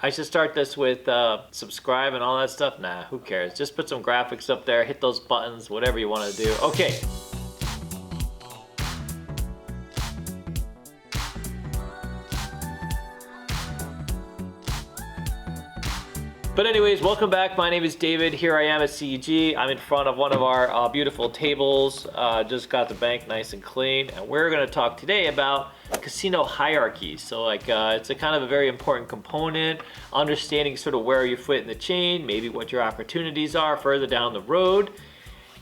I should start this with subscribe and all that stuff. Nah, who cares? Just put some graphics up there, hit those buttons, whatever you want to do. Okay. But anyways, welcome back. My name is David. Here I am at CEG. I'm in front of one of our beautiful tables. Just got the bank nice and clean. And we're gonna talk today about casino hierarchy. So it's a kind of a very important component, understanding sort of where you fit in the chain, maybe what your opportunities are further down the road.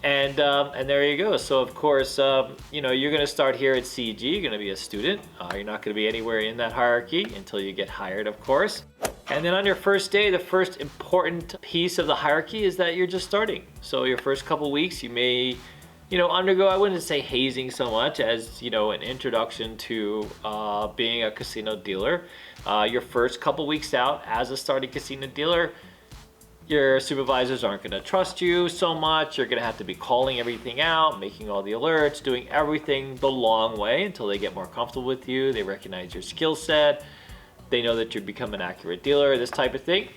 And there you go. So of course, you're gonna start here at CEG. You're gonna be a student. You're not gonna be anywhere in that hierarchy until you get hired, of course. And then on your first day, the first important piece of the hierarchy is that you're just starting. So your first couple weeks, you may, undergo, I wouldn't say hazing so much as, an introduction to being a casino dealer. Your first couple weeks out as a starting casino dealer, your supervisors aren't gonna trust you so much. You're gonna have to be calling everything out, making all the alerts, doing everything the long way until they get more comfortable with you. They recognize your skill set. They know that you become an accurate dealer, this type of thing.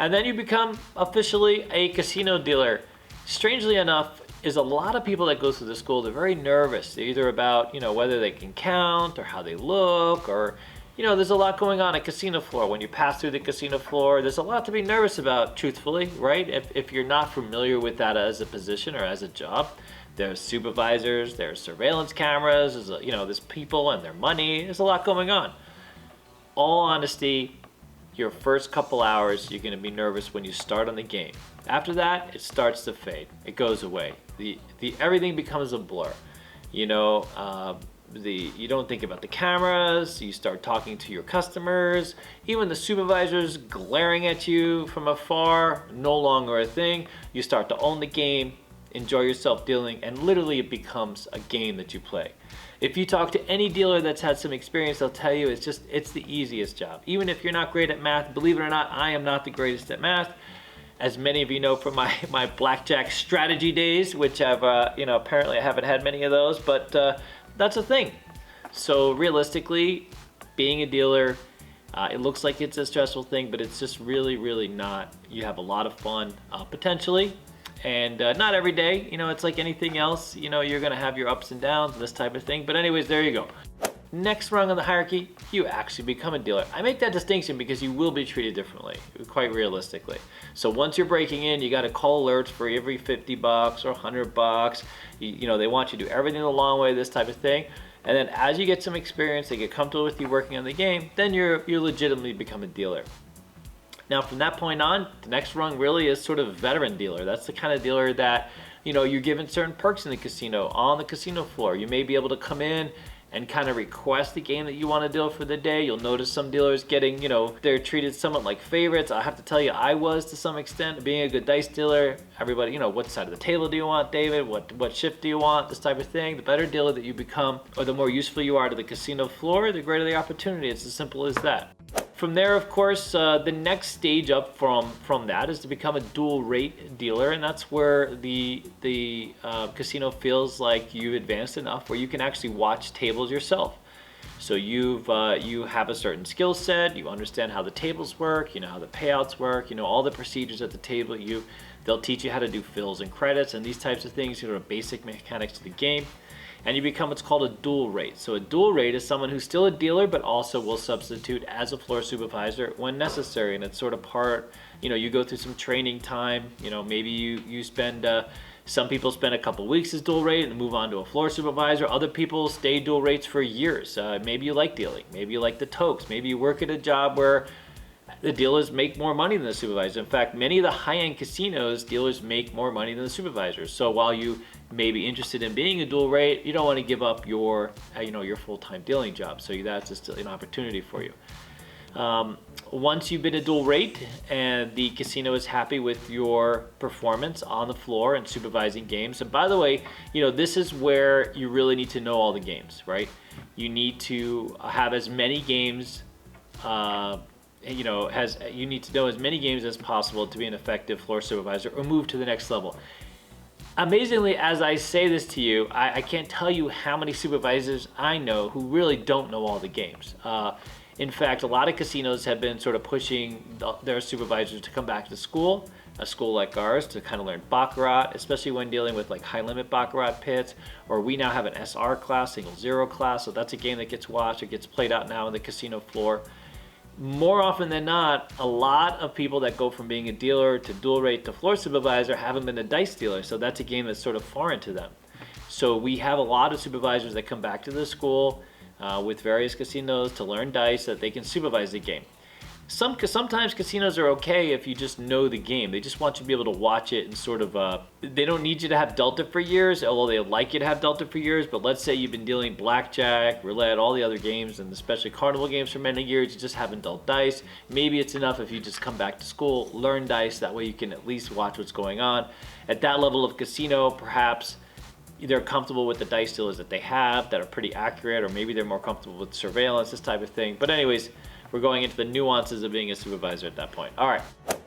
And then you become officially a casino dealer. Strangely enough, is a lot of people that go through the school, they're very nervous. They're either about, whether they can count or how they look, or, there's a lot going on at casino floor. When you pass through the casino floor, there's a lot to be nervous about, truthfully, right? If you're not familiar with that as a position or as a job. There's supervisors, there's surveillance cameras, there's people and their money. There's a lot going on. All honesty, your first couple hours, you're gonna be nervous when you start on the game. After that, it starts to fade. It goes away. Everything becomes a blur. You don't think about the cameras. You start talking to your customers. Even the supervisors glaring at you from afar, no longer a thing. You start to own the game, enjoy yourself dealing, and literally it becomes a game that you play. If you talk to any dealer that's had some experience, they'll tell you it's the easiest job. Even if you're not great at math, believe it or not, I am not the greatest at math. As many of you know from my blackjack strategy days, which I've, apparently I haven't had many of those, but that's a thing. So realistically, being a dealer, it looks like it's a stressful thing, but it's just really, really not. You have a lot of fun, potentially. And not every day, it's like anything else, you're gonna have your ups and downs and this type of thing. But anyways, there you go. Next rung on the hierarchy, you actually become a dealer. I make that distinction because you will be treated differently, quite realistically. So once you're breaking in, you gotta call alerts for every 50 bucks or 100 bucks. They want you to do everything the long way, this type of thing. And then as you get some experience, they get comfortable with you working on the game, then you legitimately become a dealer. Now from that point on, the next rung really is sort of veteran dealer. That's the kind of dealer that, you're given certain perks in the casino, on the casino floor. You may be able to come in and kind of request the game that you want to deal for the day. You'll notice some dealers getting, they're treated somewhat like favorites. I have to tell you, I was to some extent, being a good dice dealer. Everybody, what side of the table do you want, David? What shift do you want? This type of thing. The better dealer that you become, or the more useful you are to the casino floor, the greater the opportunity. It's as simple as that. From there, of course, the next stage up from that is to become a dual rate dealer, and that's where the casino feels like you've advanced enough where you can actually watch tables yourself. So you have a certain skill set, you understand how the tables work, you know how the payouts work, all the procedures at the table. They'll teach you how to do fills and credits and these types of things, basic mechanics of the game. And you become what's called a dual rate. So a dual rate is someone who's still a dealer, but also will substitute as a floor supervisor when necessary. And it's sort of part, you go through some training time, maybe you spend, some people spend a couple weeks as dual rate and move on to a floor supervisor. Other people stay dual rates for years. Maybe you like dealing, maybe you like the tokes, maybe you work at a job where the dealers make more money than the supervisor. In fact, many of the high-end casinos, dealers make more money than the supervisors. So while you may be interested in being a dual rate, you don't want to give up your full-time dealing job. So that's just an opportunity for you. Once you've been a dual rate and the casino is happy with your performance on the floor and supervising games, and by the way, this is where you really need to know all the games, right? You need to have as many games you need to know as many games as possible to be an effective floor supervisor or move to the next level. Amazingly, as I say this to you, I can't tell you how many supervisors I know who really don't know all the games. In fact, a lot of casinos have been sort of pushing their supervisors to come back to school, a school like ours, to kind of learn Baccarat, especially when dealing with like high limit Baccarat pits, or we now have an SR class, single zero class, so that's a game that gets watched, it gets played out now on the casino floor. More often than not, a lot of people that go from being a dealer to dual rate to floor supervisor haven't been a dice dealer, so that's a game that's sort of foreign to them. So we have a lot of supervisors that come back to the school with various casinos to learn dice so that they can supervise the game. Sometimes casinos are okay if you just know the game. They just want you to be able to watch it and sort of, they don't need you to have Delta for years, although they like you to have Delta for years, but let's say you've been dealing Blackjack, Roulette, all the other games, and especially carnival games for many years, you just haven't dealt dice. Maybe it's enough if you just come back to school, learn dice, that way you can at least watch what's going on. At that level of casino, perhaps they're comfortable with the dice dealers that they have that are pretty accurate, or maybe they're more comfortable with surveillance, this type of thing. But anyways, we're going into the nuances of being a supervisor at that point. All right,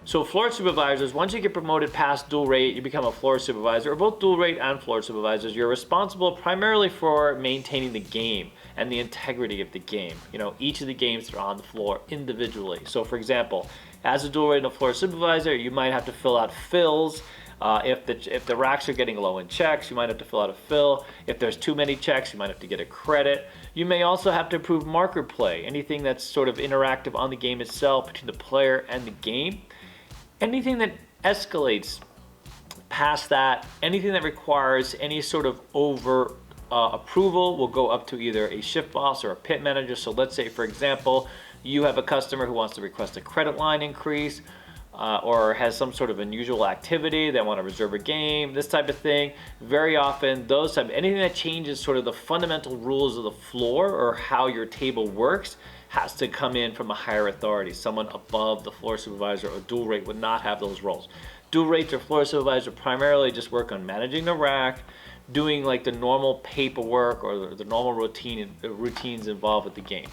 so floor supervisors, once you get promoted past dual rate, you become a floor supervisor, or both dual rate and floor supervisors. You're responsible primarily for maintaining the game and the integrity of the game. You know, each of the games that are on the floor individually. So for example, as a dual rate and a floor supervisor, you might have to fill out fills. If the racks are getting low in checks, you might have to fill out a fill. If there's too many checks, you might have to get a credit. You may also have to approve marker play, anything that's sort of interactive on the game itself between the player and the game. Anything that escalates past that, anything that requires any sort of over approval will go up to either a shift boss or a pit manager. So let's say, for example, you have a customer who wants to request a credit line increase, or has some sort of unusual activity, they want to reserve a game, this type of thing. Very often, anything that changes sort of the fundamental rules of the floor or how your table works has to come in from a higher authority. Someone above the floor supervisor or dual rate would not have those roles. Dual rates or floor supervisor primarily just work on managing the rack, doing like the normal paperwork or the normal routines involved with the game.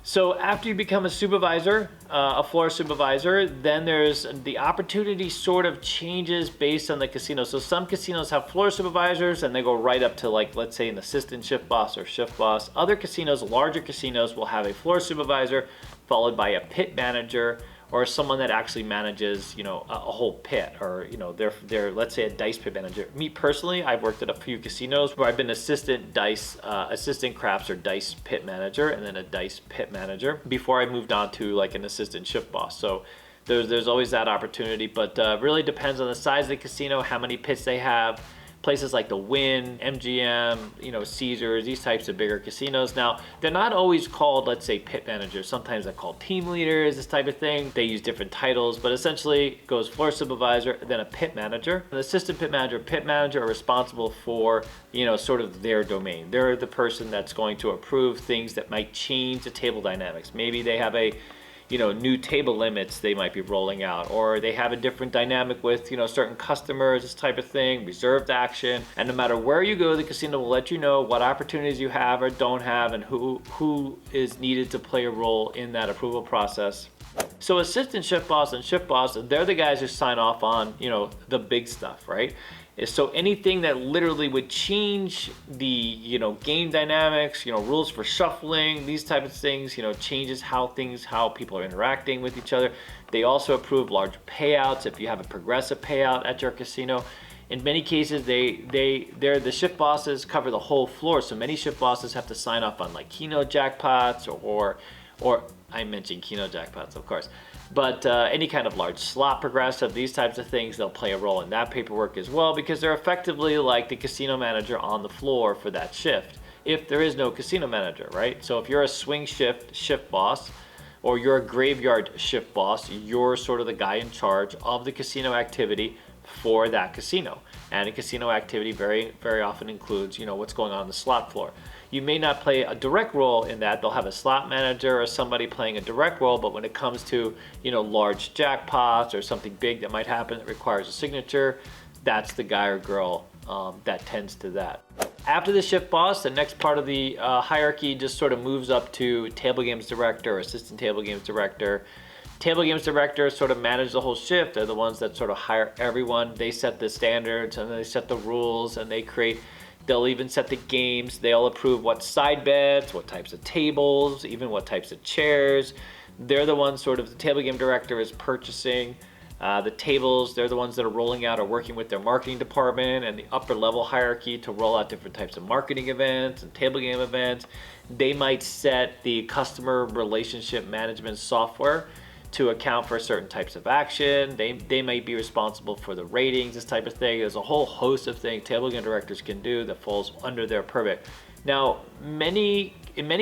So after you become a supervisor, a floor supervisor, then there's the opportunity sort of changes based on the casino. So some casinos have floor supervisors and they go right up to, like, let's say an assistant shift boss or shift boss. Other casinos, larger casinos, will have a floor supervisor followed by a pit manager, or someone that actually manages, you know, a whole pit, or, you know, they're let's say a dice pit manager. Me personally, I've worked at a few casinos where I've been assistant craps or dice pit manager, and then a dice pit manager before I moved on to like an assistant shift boss. So there's always that opportunity, but really depends on the size of the casino, how many pits they have. Places like the Wynn, MGM, you know, Caesars, these types of bigger casinos. Now, they're not always called, let's say, pit managers. Sometimes they're called team leaders, this type of thing. They use different titles, but essentially it goes floor supervisor, then a pit manager. An assistant pit manager are responsible for, you know, sort of their domain. They're the person that's going to approve things that might change the table dynamics. Maybe they have a, you know, new table limits they might be rolling out, or they have a different dynamic with, you know, certain customers, this type of thing, reserved action. And no matter where you go, the casino will let you know what opportunities you have or don't have, and who is needed to play a role in that approval process. So assistant shift boss and shift boss, they're the guys who sign off on, you know, the big stuff, right? So anything that literally would change the, you know, game dynamics, you know, rules for shuffling, these type of things, you know, changes how people are interacting with each other. They also approve large payouts if you have a progressive payout at your casino. In many cases, they're the shift bosses cover the whole floor. So many shift bosses have to sign off on like Keno jackpots or I mentioned Keno jackpots, of course. But any kind of large slot progressive, these types of things, they'll play a role in that paperwork as well, because they're effectively like the casino manager on the floor for that shift, if there is no casino manager, right? So if you're a swing shift boss, or you're a graveyard shift boss, you're sort of the guy in charge of the casino activity for that casino. And a casino activity very, very often includes, you know, what's going on the slot floor. You may not play a direct role in that. They'll have a slot manager or somebody playing a direct role, but when it comes to, you know, large jackpots or something big that might happen that requires a signature, that's the guy or girl that tends to that. After the shift boss, the next part of the hierarchy just sort of moves up to table games director or assistant table games director. Table games directors sort of manage the whole shift. They're the ones that sort of hire everyone. They set the standards and they set the rules, and they create They'll even set the games. They'll approve what side bets, what types of tables, even what types of chairs. They're the ones, sort of, the table game director is purchasing the tables. They're the ones that are rolling out or working with their marketing department and the upper level hierarchy to roll out different types of marketing events and table game events. They might set the customer relationship management software to account for certain types of action. They might be responsible for the ratings, this type of thing. There's a whole host of things table game directors can do that falls under their purview. Now, in many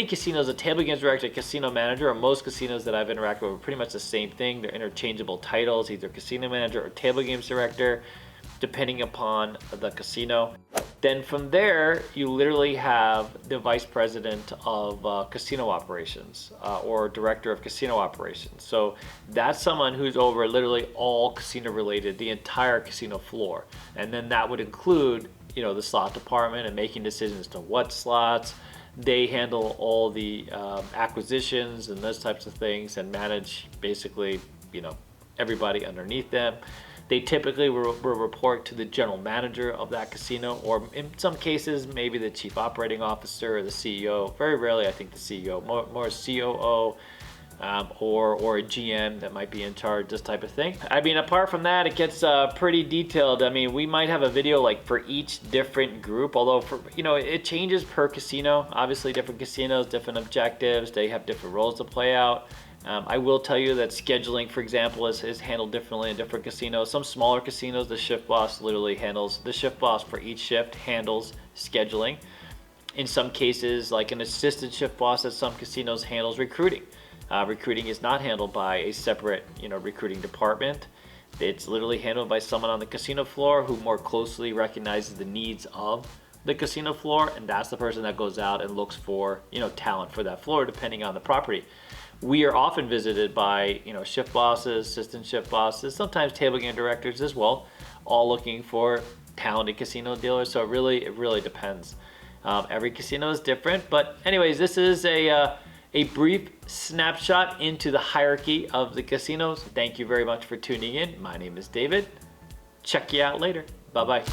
casinos, a table games director, a casino manager, or most casinos that I've interacted with are pretty much the same thing. They're interchangeable titles, either casino manager or table games director, depending upon the casino. Then from there, you literally have the vice president of casino operations or director of casino operations. So that's someone who's over literally all casino related, the entire casino floor. And then that would include, you know, the slot department and making decisions to what slots. They handle all the acquisitions and those types of things and manage basically, you know, everybody underneath them. They typically will report to the general manager of that casino, or in some cases, maybe the chief operating officer or the CEO. Very rarely, I think the CEO, more COO or a GM that might be in charge, this type of thing. I mean, apart from that, it gets pretty detailed. I mean, we might have a video like for each different group, although for, you know, it changes per casino. Obviously, different casinos, different objectives, they have different roles to play out. I will tell you that scheduling, for example, is handled differently in different casinos. Some smaller casinos, the shift boss literally handles, the shift boss for each shift handles scheduling. In some cases, like an assistant shift boss at some casinos handles recruiting. Recruiting is not handled by a separate, you know, recruiting department. It's literally handled by someone on the casino floor who more closely recognizes the needs of the casino floor, and that's the person that goes out and looks for, you know, talent for that floor, depending on the property. We are often visited by, you know, shift bosses, assistant shift bosses, sometimes table game directors as well, all looking for talented casino dealers. So it really depends. Every casino is different, but anyways, this is a brief snapshot into the hierarchy of the casinos. Thank you very much for tuning in. My name is David. Check you out later. Bye-bye.